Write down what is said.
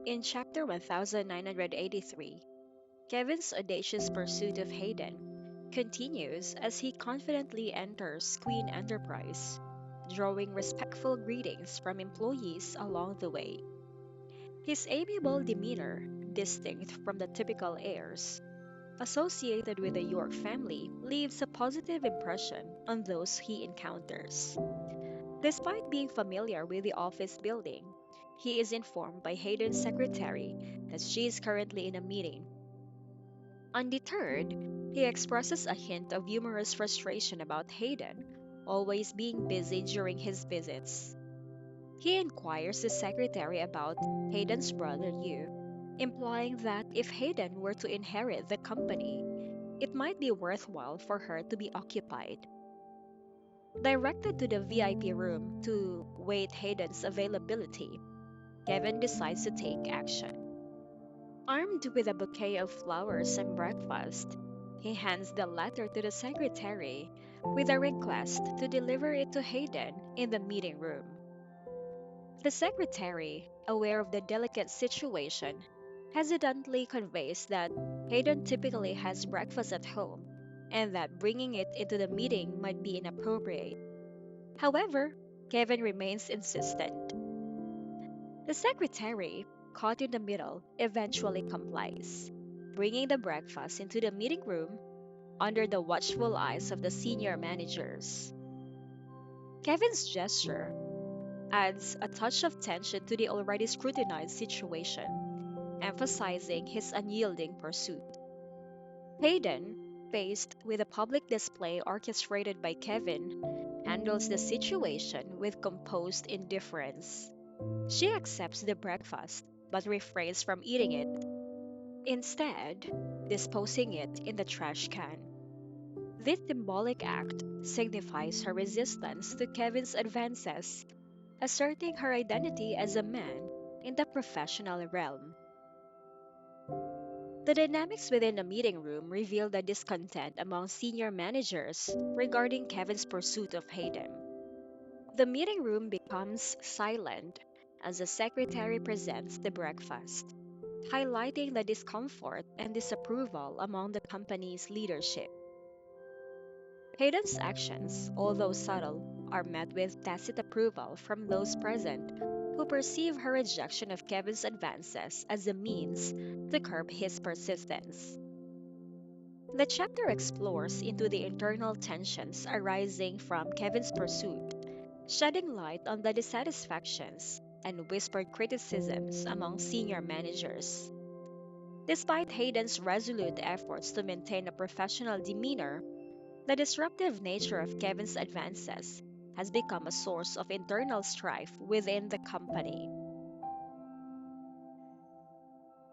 In chapter 1983, Kevin's audacious pursuit of Hayden continues as he confidently enters Queen Enterprise, drawing respectful greetings from employees along the way. His amiable demeanor, distinct from the typical airs associated with the York family, leaves a positive impression on those he encounters. Despite being familiar with the office building, he is informed by Hayden's secretary that she is currently in a meeting. Undeterred, he expresses a hint of humorous frustration about Hayden always being busy during his visits. He inquires the secretary about Hayden's brother Yu, implying that if Hayden were to inherit the company, it might be worthwhile for her to be occupied. Directed to the VIP room to wait Hayden's availability, Kevin decides to take action. Armed with a bouquet of flowers and breakfast, he hands the letter to the secretary with a request to deliver it to Hayden in the meeting room. The secretary, aware of the delicate situation, hesitantly conveys that Hayden typically has breakfast at home and that bringing it into the meeting might be inappropriate. However, Kevin remains insistent. The secretary, caught in the middle, eventually complies, bringing the breakfast into the meeting room under the watchful eyes of the senior managers. Kevin's gesture adds a touch of tension to the already scrutinized situation, emphasizing his unyielding pursuit. Hayden, faced with a public display orchestrated by Kevin, handles the situation with composed indifference. She accepts the breakfast, but refrains from eating it, instead, disposing it in the trash can. This symbolic act signifies her resistance to Kevin's advances, asserting her identity as a man in the professional realm. The dynamics within the meeting room reveal the discontent among senior managers regarding Kevin's pursuit of Hayden. The meeting room becomes silent as the secretary presents the breakfast, highlighting the discomfort and disapproval among the company's leadership. Hayden's actions, although subtle, are met with tacit approval from those present who perceive her rejection of Kevin's advances as a means to curb his persistence. The chapter explores into the internal tensions arising from Kevin's pursuit, shedding light on the dissatisfactions and whispered criticisms among senior managers. Despite Hayden's resolute efforts to maintain a professional demeanor, the disruptive nature of Kevin's advances has become a source of internal strife within the company.